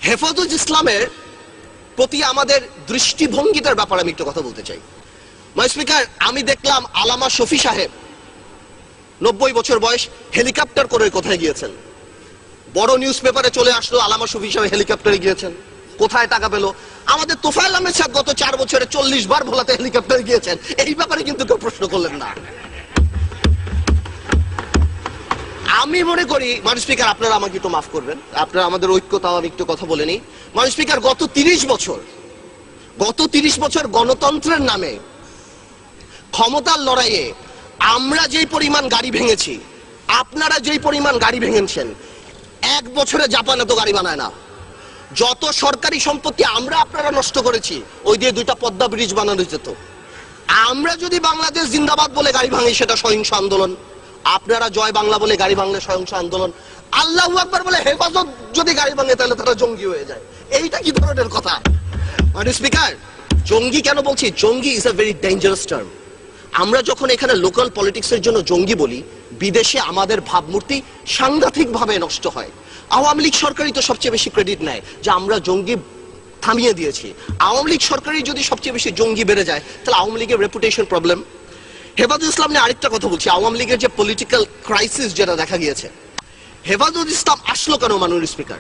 হেফাজত ইসলামের প্রতি আমাদের দৃষ্টিভঙ্গিটার ব্যাপারে আমি একটু কথা বলতে চাই। মাই স্পিকার, আমি দেখলাম আলামা শফি সাহেব 90 বছর বয়স হেলিকপ্টার করে কোথায় গিয়েছেন। বড় নিউজ পেপারে চলে আসলো আলামা শফি সাহেব হেলিকপ্টারে গিয়েছেন। কোথায় টাকা পেল? আমাদের তোফায়েল আহমেদ সাহেব গত 4 বছরে 40 বার ভোলাতে হেলিকপ্টারে গিয়েছেন। এই ব্যাপারে কিন্তু কেউ প্রশ্ন করলেন না। আমি মনে করি মাননীয় স্পিকার, আপনারা আমাকে একটু মাফ করবেন, আপনারা আমাদের ঐক্যতাও আমি একটু কথা বলে নিই। মাননীয় স্পিকার, গত 30 বছর গণতন্ত্রের নামে ক্ষমতার লড়াইয়ে আমরা যেই পরিমাণ গাড়ি ভেঙেছি, আপনারা যেই পরিমাণ গাড়ি ভেঙেছেন, 1 বছরে জাপান এত গাড়ি বানায় না। যত সরকারি সম্পত্তি আমরা আপনারা নষ্ট করেছি, ওই দিয়ে 2টা পদ্মা ব্রিজ বানানো যেত। আমরা যদি বাংলাদেশ জিন্দাবাদ বলে গাড়ি ভাঙি, সেটা সহিংস আন্দোলন। আপনারা জয় বাংলা বলে গাড়ি ভাঙলে সহিংস আন্দোলন। আল্লাহু আকবার বলে হেফাজত যদি গাড়ি ভাঙে, তাহলে তারা জঙ্গি হয়ে যায়। এইটা কি ধরনের কথা? মাননীয় স্পিকার, জঙ্গি কেন বলছি? জঙ্গি is a very dangerous term. আমরা যখন এখানে লোকাল পলিটিক্সের জন্য জঙ্গি বলি, বিদেশে আমাদের ভাবমূর্তি সাংঘাতিক ভাবে নষ্ট হয়। আওয়ামী লীগ সরকারই তো সবচেয়ে বেশি ক্রেডিট নেয় যে আমরা জঙ্গি থামিয়ে দিয়েছি। আওয়ামী লীগ সরকারই যদি সবচেয়ে বেশি জঙ্গি বেড়ে যায়, তাহলে আওয়ামী লীগের রেপুটেশন প্রবলেম। হেফাজত ইসলাম নিয়ে আরেকটা কথা বলছি। আওয়ামী লীগের যে পলিটিক্যাল ক্রাইসিস যেটা দেখা গিয়েছে, হেফাজত ইসলাম আসলো কেন? মাননীয় স্পিকার,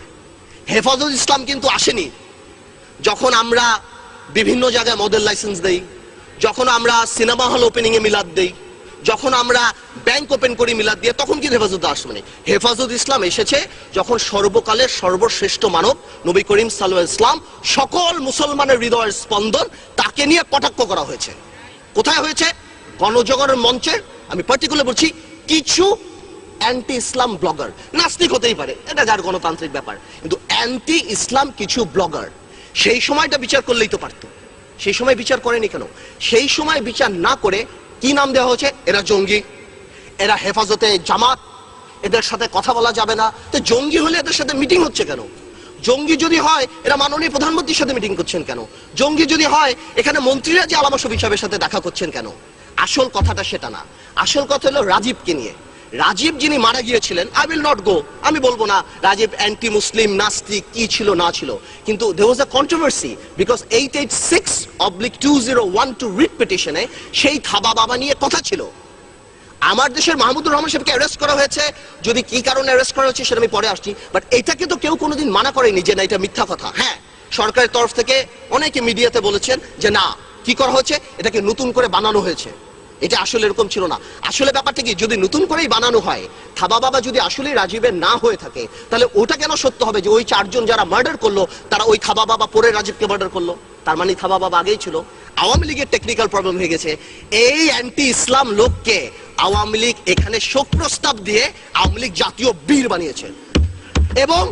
হেফাজত ইসলাম কিন্তু আসেনি যখন আমরা বিভিন্ন জায়গায় মদের লাইসেন্স দেই, যখন আমরা সিনেমা হল ওপেনিং এ মিলাদ দেই, যখন আমরা ব্যাংক ওপেন করি মিলাদ দিয়ে, তখন কি হেফাজত আসবে? হেফাজত ইসলাম এসেছে যখন সর্বকালের সর্বশ্রেষ্ঠ মানব নবী করিম সাল্লাল্লাহু আলাইহি ওয়াসাল্লাম, সকল মুসলমানের হৃদয়ের স্পন্দন, তাকে নিয়ে কটাক্ষ করা হয়েছে। কোথায় হয়েছে? গণজাগরণ মঞ্চে। আমি পার্টিকুলার বলছি, কিছু অ্যান্টি ইসলাম ব্লগার, নাস্তিক হতেই পারে, এটা যার গণতান্ত্রিক ব্যাপার, কিন্তু অ্যান্টি ইসলাম কিছু ব্লগার সেই সময়টা বিচার করলেই তো পারতো। সেই সময় বিচার করেনি কেন? সেই সময় বিচার না করে কি নাম দেওয়া হয়েছে? এরা জঙ্গি, এরা হেফাজতে জামাত, এদের সাথে কথা বলা যাবে না। তো জঙ্গি হলে এদের সাথে মিটিং হচ্ছে কেন? জঙ্গি যদি হয়, এরা মাননীয় প্রধানমন্ত্রীর সাথে মিটিং করছেন কেন? জঙ্গি যদি হয়, এখানে মন্ত্রীরা যে আলামা শফি সাহেবের সাথে দেখা করছেন কেন? আসল কথাটা সেটা না। আসল কথা হলো রাজীবকে নিয়ে। রাজীব যিনি মারা গিয়েছিলেন, আই উইল নট গো, আমি বলবো না রাজীব অ্যান্টি মুসলিম, নাস্তিক, কি ছিল না ছিল, কিন্তু there was a controversy because 886/2012 writ পিটিশনে সেই খাবা বাবা নিয়ে কথা ছিল। আমার দেশের মাহমুদুর রহমান সাহেবকে অ্যারেস্ট করা হয়েছে, যদি কি কারণে অ্যারেস্ট করা হয়েছে সেটা আমি পরে আসছি, বাট এটাকে তো কেউ কোনোদিন মানা করেনি যে না এটা মিথ্যা কথা। হ্যাঁ, সরকারের তরফ থেকে অনেকে মিডিয়াতে বলেছেন যে না, কি করা হয়েছে, এটাকে নতুন করে বানানো হয়েছে, এটা আসলে এরকম ছিল না। আসলে ব্যাপারটা কি, যদি নতুন করেই বানানো হয়, থাবা বাবা যদি আসলে রাজীবের না হয়ে থাকে, তাহলে ওটা কেন সত্য হবে যে ওই 4 জন যারা মার্ডার করলো তারা ওই থাবা বাবা পরে রাজীবকে মার্ডার করলো? তার মানে থাবা বাবা আগেই ছিল। আওয়ামী লীগের টেকনিক্যাল প্রবলেম হয়ে গেছে। এই অ্যান্টি ইসলাম লোককে আওয়ামী লীগ এখানে শোক প্রস্তাব দিয়ে আওয়ামী লীগ জাতীয় বীর বানিয়েছে, এবং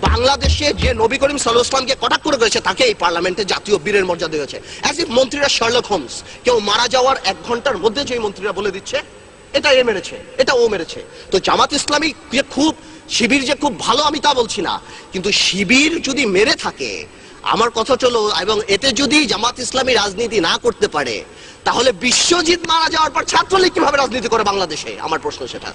বাংলাদেশে যে নবী করিম সাল্লাল্লাহু আলাইহি ওয়াসাল্লামকে কটাক্ষ করে গেছে, তাকে এই পার্লামেন্টে জাতীয় বীরের মর্যাদা দিয়েছে। অ্যাজ ইফ মন্ত্রীরা শার্লক হোমস, কেউ মারা যাওয়ার 1 ঘন্টার মধ্যে যে মন্ত্রীরা বলে দিচ্ছে এটা এ মেরেছে, এটা ও মেরেছে। তো জামাত ইসলামী যে খুব, শিবির যে খুব ভালো, আমি তা বলছি না, কিন্তু শিবির যদি মেরে থাকে, আমার কথা চলো, এবং এতে যদি জামাত ইসলামী রাজনীতি না করতে পারে, তাহলে বিশ্বজিৎ মারা যাওয়ার পর ছাত্রলীগ কিভাবে রাজনীতি করে বাংলাদেশে? আমার প্রশ্ন সেটা।